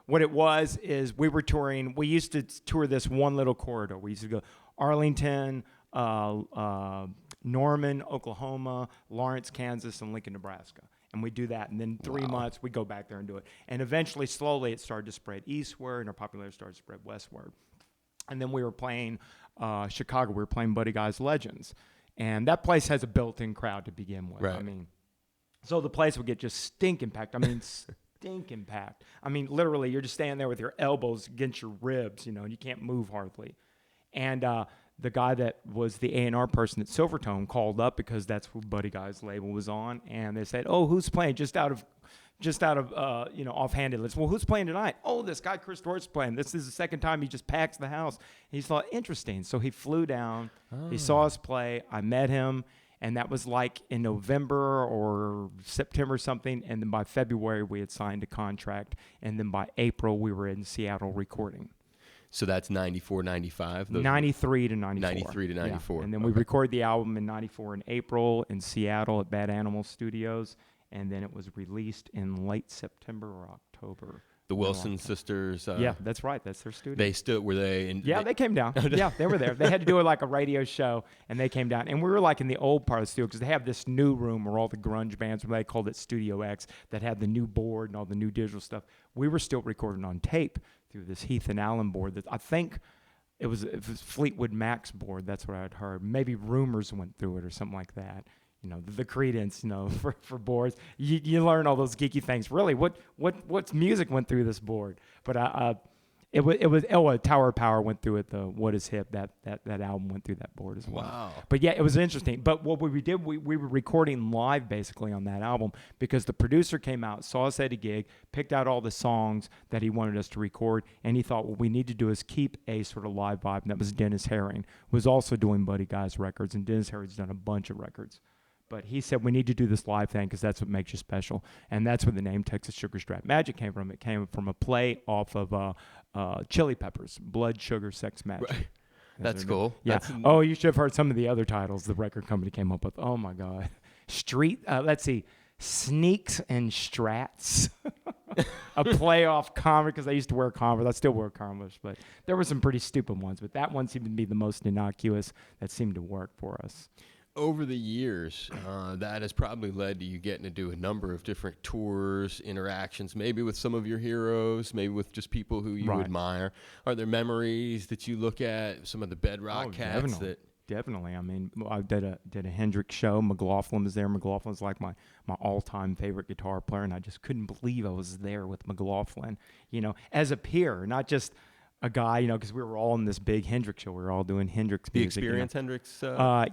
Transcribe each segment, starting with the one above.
what it was is we were touring. We used to tour this one little corridor. We used to go Arlington, Norman, Oklahoma, Lawrence, Kansas, and Lincoln, Nebraska. And we do that, and then 3 months we go back there and do it. And eventually, slowly, it started to spread eastward, and our popularity started to spread westward. And then we were playing Chicago. We were playing Buddy Guy's Legends. And that place has a built-in crowd to begin with. Right. I mean, so the place would get just stinking packed. I mean, stinking packed. I mean, literally, you're just standing there with your elbows against your ribs, and you can't move hardly. And the guy that was the A&R person at Silvertone called up because that's who Buddy Guy's label was on, and they said, "Oh, who's playing?" Just out of offhanded list. Well, who's playing tonight? Oh, this guy Chris Duarte's playing. This is the second time he just packs the house. He thought, interesting. So he flew down. He saw us play. I met him, and that was like in November or September something. And then by February we had signed a contract, and then by April we were in Seattle recording. So that's 94, 95? 93 to 94. 93 to 94. Yeah. And then we recorded the album in 94 in April in Seattle at Bad Animal Studios. And then it was released in late September or October. The Wilson sisters. Yeah, that's right. That's their studio. Were they? They came down. Yeah, they were there. They had to do like a radio show, and they came down. And we were like in the old part of the studio because they have this new room where all the grunge bands, they called it Studio X, that had the new board and all the new digital stuff. We were still recording on tape through this Heath and Allen board that I think it was Fleetwood Mac's board. That's what I had heard. Maybe Rumors went through it or something like that. The Credence, for boards. You learn all those geeky things. Really, what music went through this board? But it was Tower of Power went through it. The What Is Hip, that album went through that board as well. Wow. But yeah, it was interesting. But what we did, we were recording live basically on that album because the producer came out, saw us at a gig, picked out all the songs that he wanted us to record, and he thought what we need to do is keep a sort of live vibe. And that was Dennis Herring, who was also doing Buddy Guy's records, and Dennis Herring's done a bunch of records. But he said, we need to do this live thing because that's what makes you special. And that's where the name Texas Sugar Strap Magic came from. It came from a play off of Chili Peppers, Blood, Sugar, Sex, Magic. Right. That's cool. Yeah. You should have heard some of the other titles the record company came up with. Oh, my God. Let's see. Sneaks and Strats. A play off Converse, because I used to wear Converse. I still wear Converse, but there were some pretty stupid ones. But that one seemed to be the most innocuous that seemed to work for us. Over the years, that has probably led to you getting to do a number of different tours, interactions, maybe with some of your heroes, maybe with just people who you admire. Are there memories that you look at, some of the bedrock cats Definitely. I mean, I did a Hendrix show. McLaughlin was there. McLaughlin's like my all-time favorite guitar player, and I just couldn't believe I was there with McLaughlin, as a peer, not just a guy, because we were all in this big Hendrix show. We were all doing Hendrix music. The Experience Hendrix?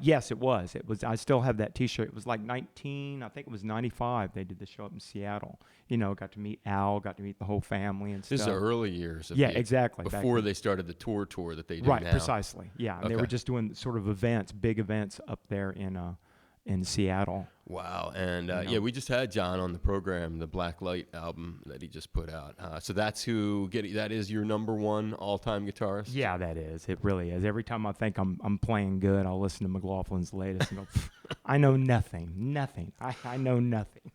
Yes, it was. I still have that T-shirt. It was like 95. They did the show up in Seattle. Got to meet Al, got to meet the whole family and stuff. This is the early years. Exactly. Before they started the tour that they do right, now. Right, precisely. Yeah, and they were just doing sort of big events up there in Seattle. Wow. And we just had John on the program, the Black Light album that he just put out. So that's that is your number one all-time guitarist? Yeah, that is. It really is. Every time I think I'm playing good, I'll listen to McLaughlin's latest and go, I know nothing. I know nothing.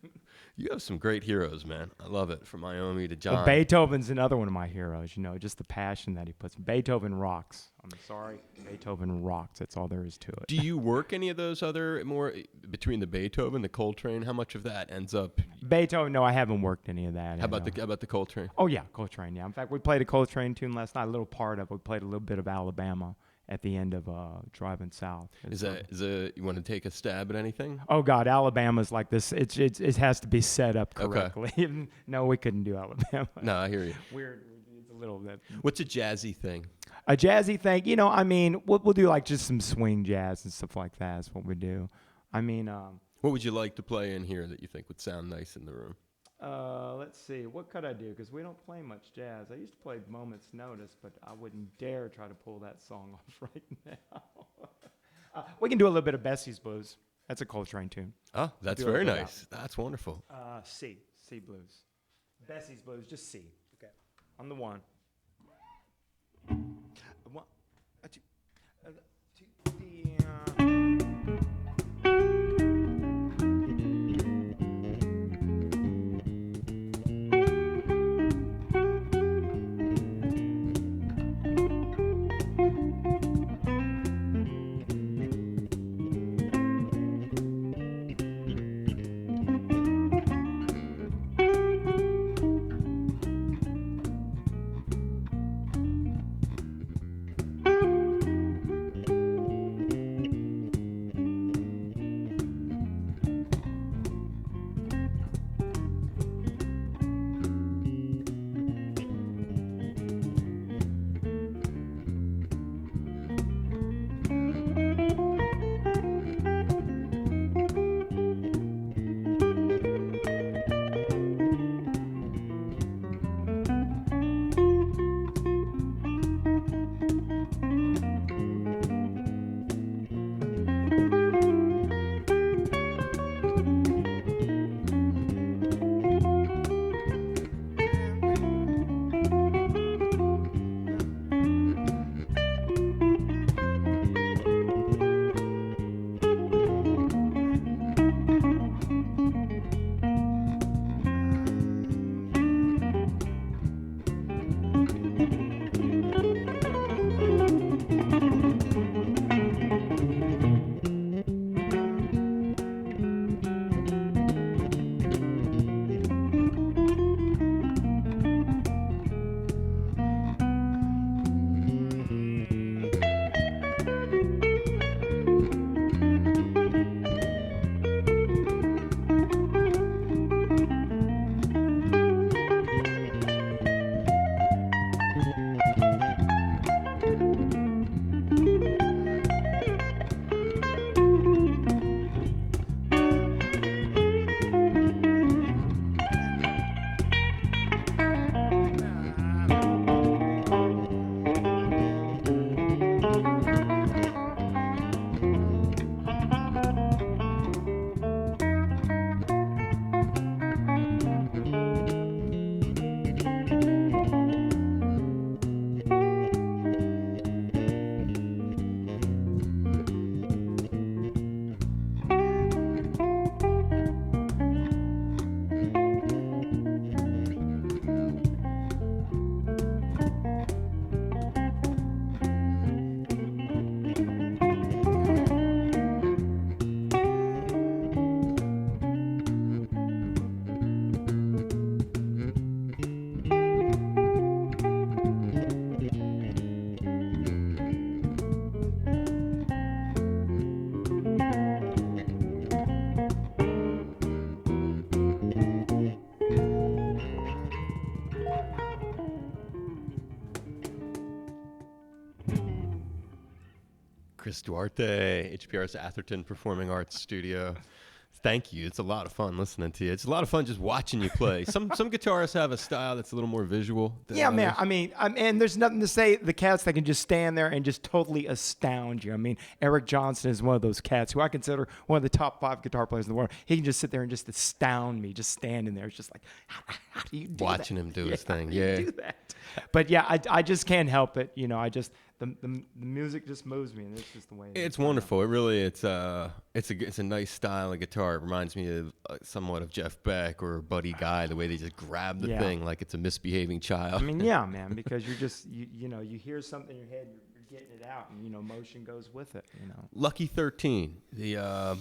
You have some great heroes, man. I love it. From Iommi to John. Well, Beethoven's another one of my heroes, just the passion that he puts. Beethoven rocks. I'm sorry. Beethoven rocks. That's all there is to it. Do you work any of those other more between the Beethoven, the Coltrane? How much of that ends up? Beethoven, no, I haven't worked any of that. How about the Coltrane? Oh, yeah, Coltrane, yeah. In fact, we played a Coltrane tune last night, a little part of it. We played a little bit of Alabama at the end of Driving South. You want to take a stab at anything? Oh God, Alabama's like this. It has to be set up correctly. Okay. No, we couldn't do Alabama. No, I hear you. Weird. It's a little bit. What's a jazzy thing? A jazzy thing, we'll do like just some swing jazz and stuff like that. That's what we do. What would you like to play in here that you think would sound nice in the room? Let's see. What could I do? Because we don't play much jazz. I used to play Moment's Notice, but I wouldn't dare try to pull that song off right now. We can do a little bit of Bessie's Blues. That's a Coltrane tune. Oh, that's very nice. That's wonderful. C Blues. Bessie's Blues, just C. Okay. On the one. One, two, Chris Duarte, HPR's Atherton Performing Arts Studio. Thank you. It's a lot of fun listening to you. It's a lot of fun just watching you play. Some guitarists have a style that's a little more visual than Yeah, others. man. I mean, and there's nothing to say. The cats that can just stand there and just totally astound you. I mean, Eric Johnson is one of those cats who I consider one of the top 5 guitar players in the world. He can just sit there and just astound me, just standing there. It's just like, how do you do Watching that? him do his thing. How do you Yeah. do that? But yeah, I just can't help it. You know, the music just moves me, and it's just the way it is. It's wonderful. It really, it's a nice style of guitar. It reminds me of somewhat of Jeff Beck or Buddy Guy, the way they just grab the thing like it's a misbehaving child. I mean, yeah, man, because you're just, you know, you hear something in your head, you're getting it out, and, you know, motion goes with it, you know. Lucky 13.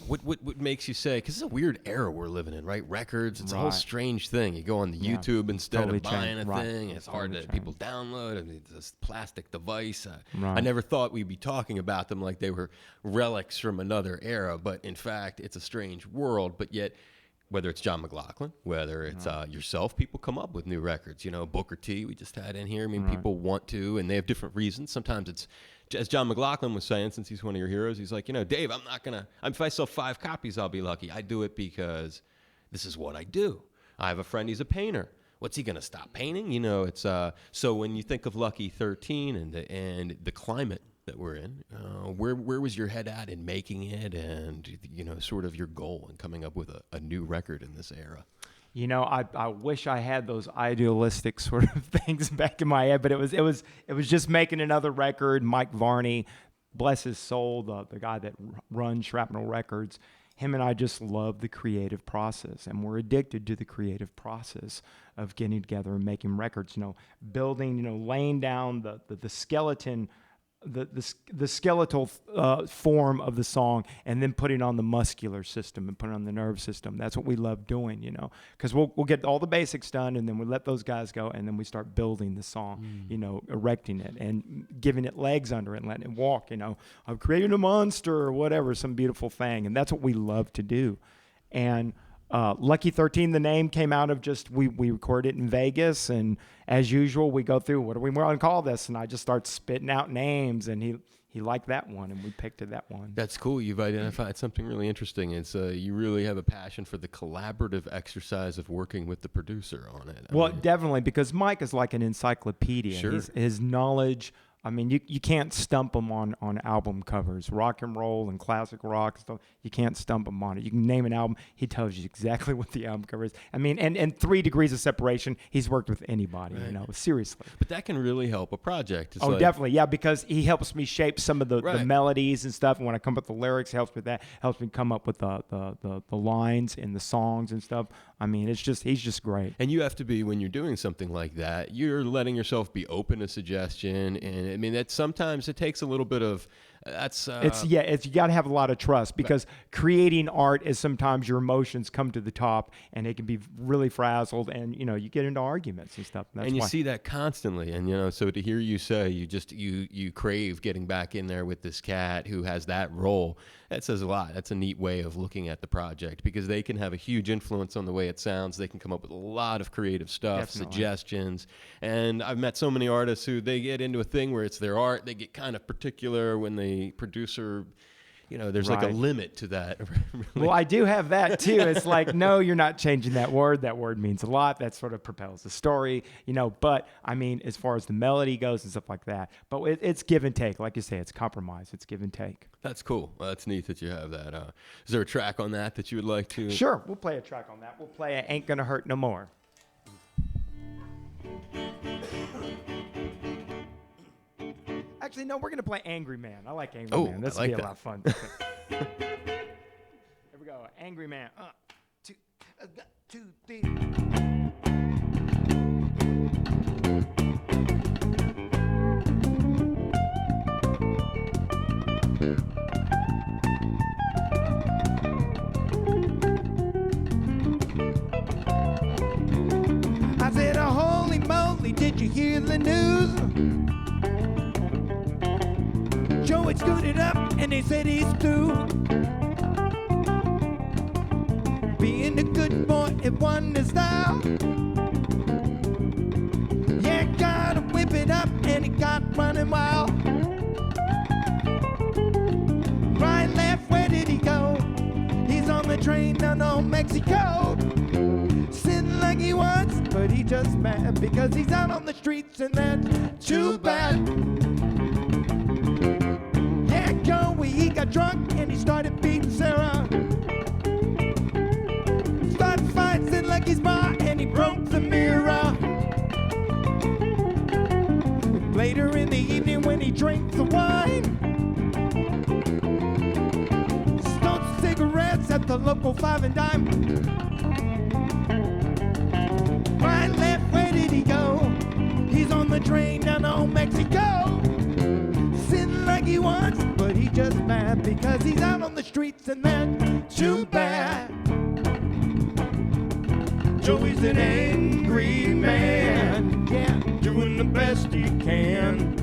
What makes you say, because it's a weird era we're living in, right? Records, it's a whole strange thing. You go on the YouTube instead Totally of buying changed. a Right. thing. It's hard Totally to people download. I mean, it's this plastic device. Right. I never thought we'd be talking about them like they were relics from another era, but in fact, it's a strange world. But yet, whether it's John McLaughlin, whether it's yourself, people come up with new records. You know, Booker T, we just had in here. I mean, people want to, and they have different reasons. Sometimes it's, as John McLaughlin was saying, since he's one of your heroes, he's like, you know, Dave, I'm not going to, if I sell 5 copies, I'll be lucky. I do it because this is what I do. I have a friend, he's a painter. What's he going to stop painting? You know, it's, so when you think of Lucky 13 and the climate that we're in, where was your head at in making it, and, you know, sort of your goal in coming up with a new record in this era? You know, I wish I had those idealistic sort of things back in my head, but it was just making another record. Mike Varney, bless his soul, the guy that runs Shrapnel Records, him and I just love the creative process, and we're addicted to the creative process of getting together and making records. You know, building, you know, laying down the skeleton. The skeletal form of the song, and then putting on the muscular system and putting on the nerve system. That's what we love doing, you know, because we'll get all the basics done, and then we let those guys go, and then we start building the song, you know, erecting it and giving it legs under it and letting it walk, you know. I'm creating a monster or whatever, some beautiful thing, and that's what we love to do. And Lucky 13, the name came out of just, we recorded it in Vegas, and as usual, we go through, what do we want to call this? And I just start spitting out names, and he liked that one, and we picked that one. That's cool. You've identified something really interesting. It's you really have a passion for the collaborative exercise of working with the producer on it. Well, definitely, because Mike is like an encyclopedia. Sure. His knowledge, I mean, you can't stump him on album covers, rock and roll and classic rock stuff. You can't stump him on it. You can name an album, he tells you exactly what the album cover is. I mean, and 3 degrees of separation, he's worked with anybody, you know, seriously. But that can really help a project. It's Definitely, yeah, because he helps me shape some of the melodies and stuff. And when I come up with the lyrics, he helps with that. Helps me come up with the lines in the songs and stuff. I mean, he's just great. And you have to be, when you're doing something like that, you're letting yourself be open to suggestion. And I mean, that sometimes it takes a little bit of, you got to have a lot of trust, because creating art is sometimes your emotions come to the top, and it can be really frazzled, and, you know, you get into arguments and stuff. And you see that constantly. And, you know, so to hear you say you crave getting back in there with this cat who has that role, that says a lot. That's a neat way of looking at the project, because they can have a huge influence on the way it sounds. They can come up with a lot of creative stuff, suggestions. And I've met so many artists who they get into a thing where it's their art. They get kind of particular when the producer, you know, there's like a limit to that. Really. Well, I do have that too. It's like, no, you're not changing that word. That word means a lot. That sort of propels the story, you know. But I mean, as far as the melody goes and stuff like that, but it's give and take. Like you say, it's compromise. It's give and take. That's cool. Well, that's neat that you have that. Is there a track on that you would like to? Sure, we'll play a track on that. We'll play Ain't Gonna Hurt No More. Actually, no, we're going to play Angry Man. I like Angry Man. This will be a lot of fun. Here we go. Angry Man. 2, 3. I said, oh, holy moly, did you hear the news? Joe had scooted up and they said he's through being a good boy in wonder style. Yeah, gotta whip it up and it got running wild. down on Mexico. Sitting like he wants, but he just mad because he's out on the streets and that's too bad. Yeah, Joey, he got drunk and he started beating Sarah. Started fighting, sitting like he's ma, and he broke the mirror. Later in the evening when he drank the wine, smoked cigarettes at the local 5 and dime. Right, left, where did he go? He's on the train down on Mexico. Sitting like he wants, but he just mad because he's out on the streets and that's too bad. Joey's an angry man, yeah, doing the best he can.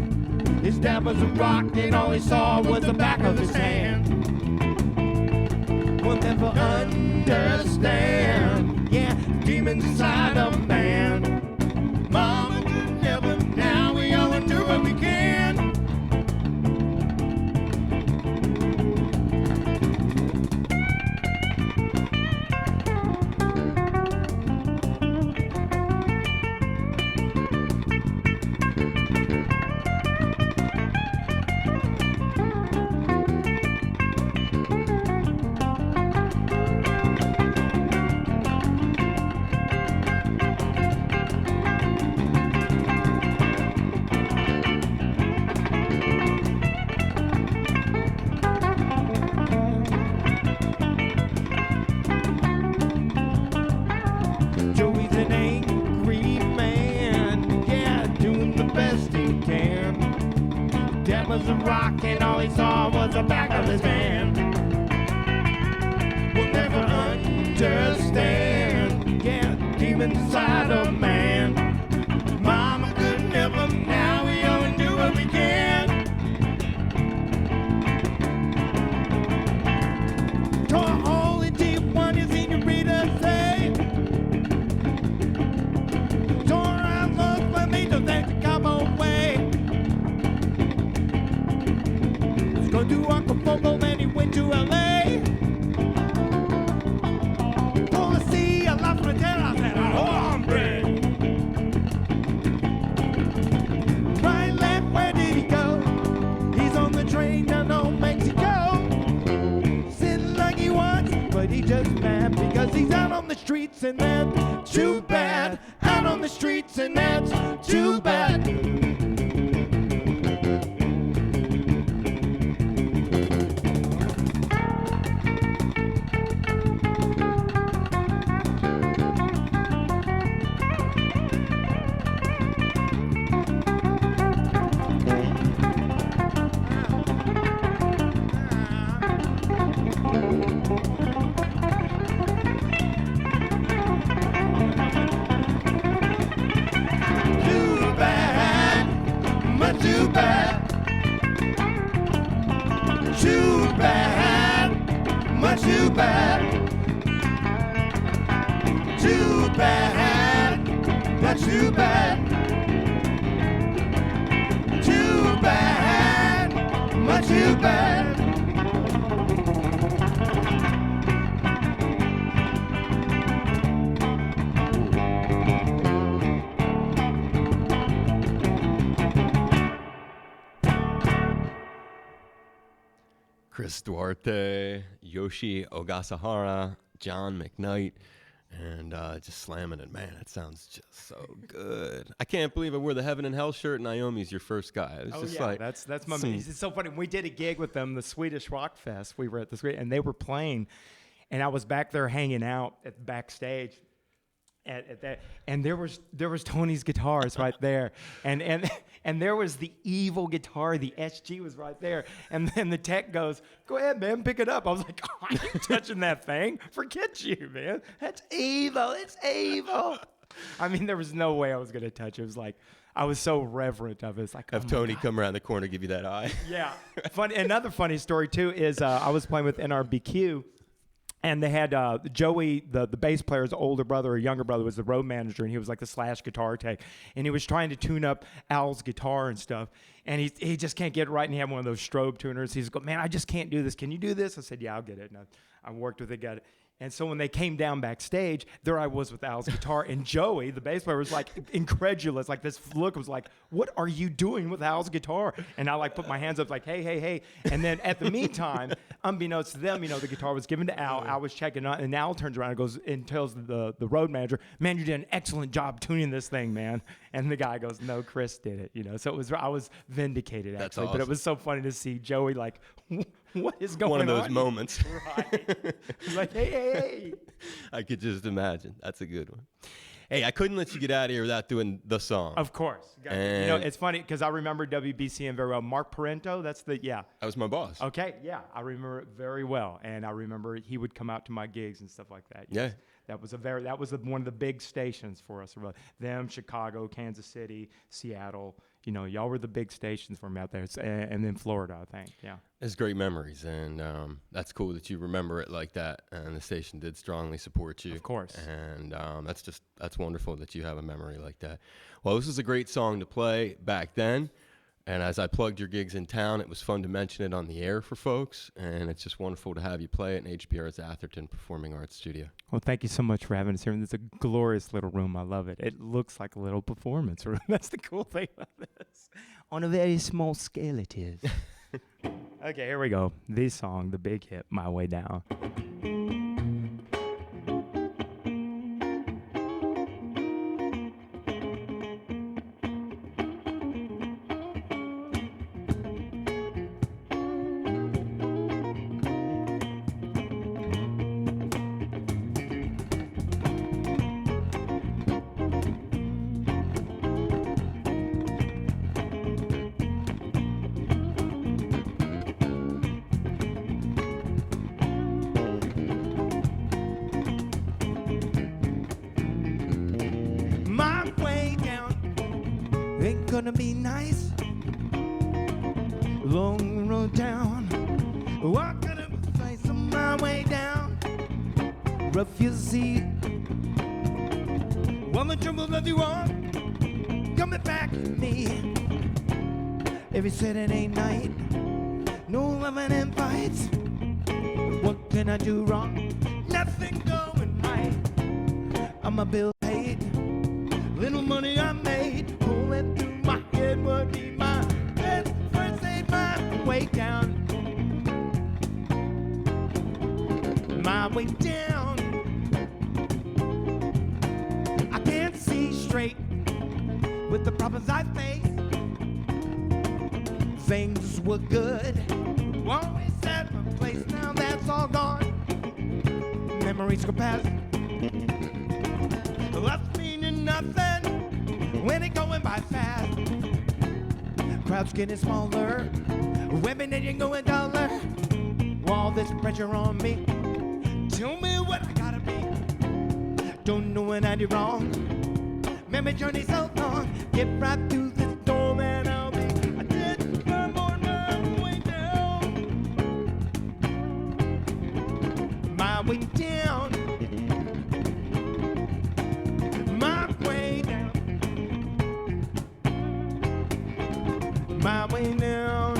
His dad was a rock and all he saw was the back of his hand. We'll never understand, yeah, demons inside a man. Mama could never, now we all do what we can. Joey's an angry man, yeah, doing the best he can. Dad was a rock and all he saw was the back of his hand. We'll never understand, yeah, demons inside a man. Mama could never, now we only do what we can. Tore a hole in Tijuana, you seen your reader say. Tore out Los Flamingos, that's a cowboy way. He's going to Acapulco, then he went to L.A. Policía, La Frontera, said, oh, hombre. Right, left, where did he go? He's on the train down on Mexico. Sitting like he wants, but he just mad because he's out on the streets and that's too bad. Out on the streets and that's too bad. Too bad, much too bad. Too bad, much too bad. Too bad, that's too bad. Too bad, much too bad. Chris Duarte, Yoshi Ogasahara, John McKnight, and just slamming it. Man, that sounds just so good. I can't believe I wore the Heaven and Hell shirt. Naomi's your first guy. It's just like that's my. It's so funny. We did a gig with them, the Swedish Rock Fest. We were at the and they were playing, and I was back there hanging out at backstage. At that, and there was Tony's guitars right there, and there was the evil guitar, the SG was right there, and then the tech goes, "Go ahead, man, pick it up." I was like, "Oh, I ain't touching that thing. Forget you, man. That's evil. It's evil." I mean, there was no way I was gonna touch it. It was like I was so reverent of it. It's like have Tony come around the corner, give you that eye. Yeah, funny. Another funny story too is I was playing with NRBQ. And they had Joey, the bass player's older brother or younger brother, was the road manager, and he was like the slash guitar tech. And he was trying to tune up Al's guitar and stuff. And he just can't get it right, and he had one of those strobe tuners. He's going, "Man, I just can't do this. Can you do this?" I said, "Yeah, I'll get it." And I worked with it, got it. And so when they came down backstage, there I was with Al's guitar, and Joey, the bass player, was like incredulous. Like this look was like, "What are you doing with Al's guitar?" And I like put my hands up like, "Hey, hey, hey!" And then at the meantime, unbeknownst to them, the guitar was given to Al. Al was checking out, and Al turns around and goes and tells the road manager, "Man, you did an excellent job tuning this thing, man." And the guy goes, "No, Chris did it." So I was vindicated actually. That's awesome. But it was so funny to see Joey like, "What is going on?" One of those moments. Right. He's like, hey. I could just imagine. That's a good one. Hey, I couldn't let you get out of here without doing the song. Of course. It's funny because I remember WBCM very well. Mark Parento, that was my boss. Okay, yeah. I remember it very well. And I remember he would come out to my gigs and stuff like that. Yeah. That was one of the big stations for us. Them, Chicago, Kansas City, Seattle. Y'all were the big stations for me out there. And then Florida, I think. Yeah. It's great memories, and that's cool that you remember it like that. And the station did strongly support you. Of course. And that's wonderful that you have a memory like that. Well, this is a great song to play back then. And as I plugged your gigs in town, it was fun to mention it on the air for folks. And it's just wonderful to have you play it in HBR's Atherton Performing Arts Studio. Well, thank you so much for having us here. It's a glorious little room. I love it. It looks like a little performance room. That's the cool thing about this. On a very small scale it is. Okay, here we go. The song, the big hit, My Way Down. Ain't gonna be nice. Long road down, walking up the face on my way down. Rough you see, all the trouble that you want coming back to me. Every Saturday night, no loving and fights. What can I do wrong? Nothing going right. I'm a bill paid, little money I made. Pulling through my head would be my best first aid, my way down. My way down. I can't see straight with the problems I face. Things were good, always at my place. Now that's all gone. Memories go past, left meaning nothing when it going by fast. Crowds getting smaller, women and you going dollar. All this pressure on me, tell me what I gotta be. Don't know when I did wrong. Memory journey so long, get right through this storm and I'll be. I did come on my way down. My way down. My way down. My way down.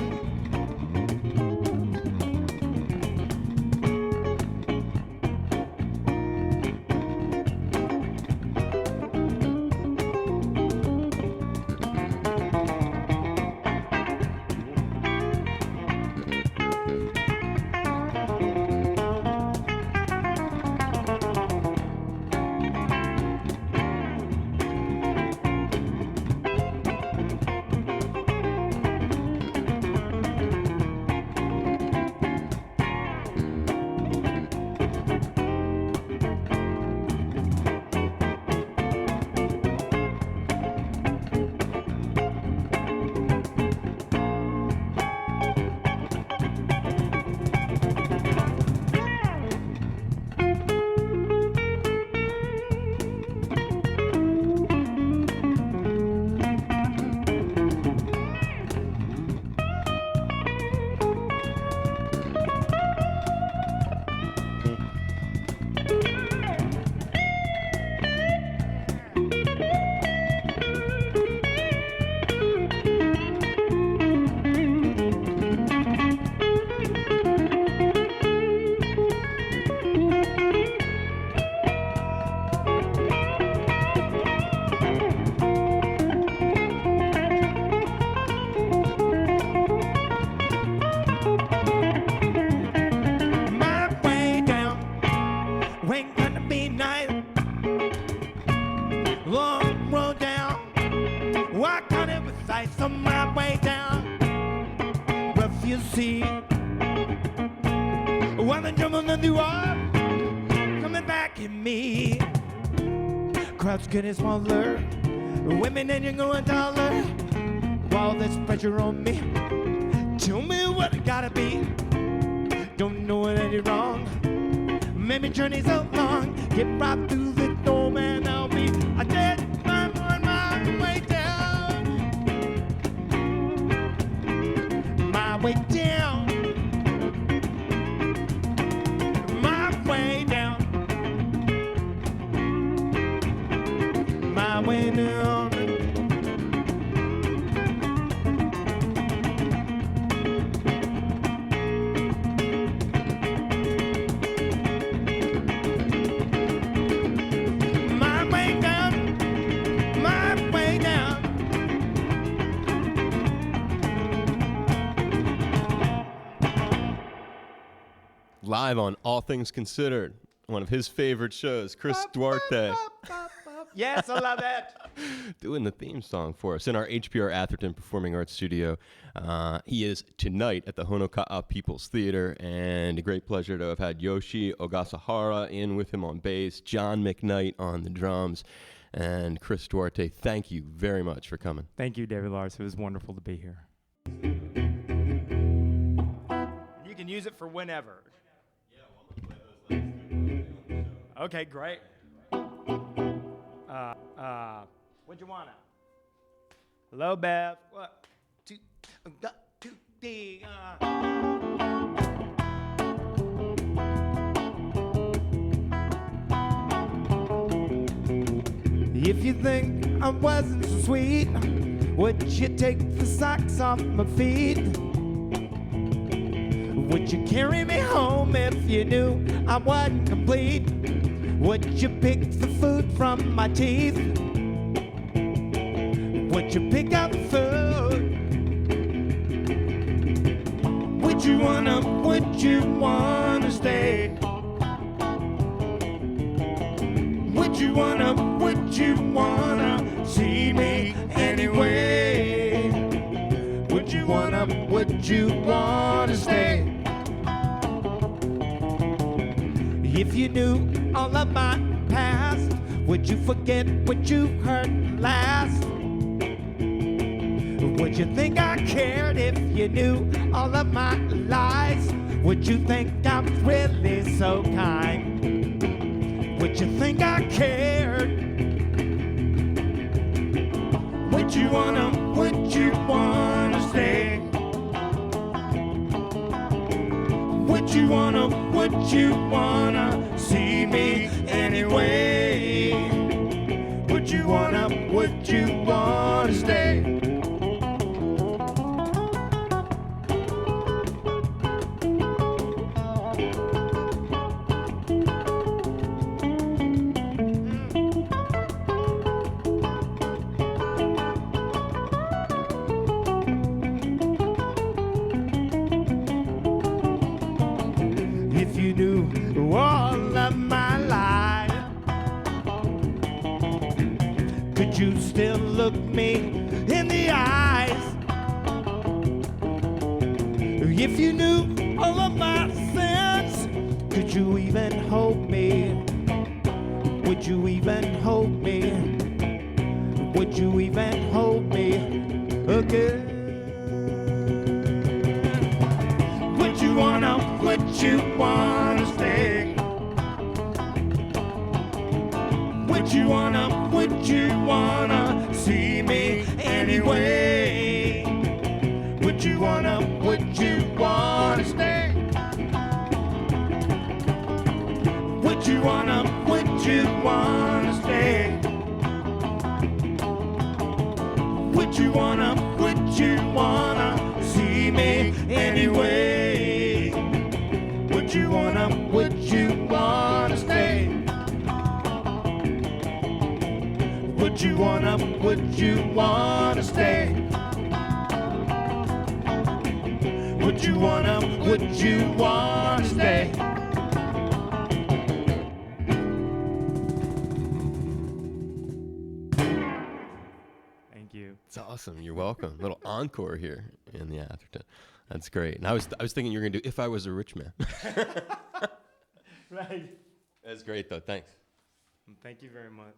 Lights on my way down, refugee. While the drumming on the wall, coming back at me. Crowds getting smaller, women and you're going taller. All this pressure on me, tell me what it gotta be. Don't know what I did wrong, maybe journey so long. Get right through the door, man, I'll be a dead man on my way down. My way down. My way down. My way down. Live on All Things Considered, one of his favorite shows, Chris Duarte. Yes, I love it. Doing the theme song for us in our HPR Atherton Performing Arts Studio. He is tonight at the Honoka'a People's Theater, and a great pleasure to have had Yoshi Ogasahara in with him on bass, John McKnight on the drums, and Chris Duarte. Thank you very much for coming. Thank you, David Lars. It was wonderful to be here. You can use it for whenever. Okay, great. What'd you wanna? Hello, Bev. What? Got to be. If you think I wasn't so sweet, would you take the socks off my feet? Would you carry me home if you knew I wasn't complete? Would you pick the food from my teeth? Would you pick up food? Would you wanna stay? Would you wanna see me anyway? Would you wanna stay? If you knew all of my past, would you forget what you heard last? Would you think I cared if you knew all of my lies? Would you think I'm really so kind? Would you think I cared? Would you wanna stay? Would you wanna see me anyway? Would you wanna stay? If you knew all of my life, could you still look me in the eyes? If you knew all of my sins, could you even hold me? Would you even hold me? Would you even hold me again? Would you wanna stay? Would you wanna see me anyway? Would you wanna stay? Would you wanna stay? Would you wanna see me anyway? Would you wanna stay? Would you wanna stay? Would you wanna stay? Thank you. It's awesome. Awesome. You're welcome. Little encore here in the Atherton. That's great. And I was thinking you were going to do If I Was a Rich Man. Right. That's great, though. Thanks. Thank you very much.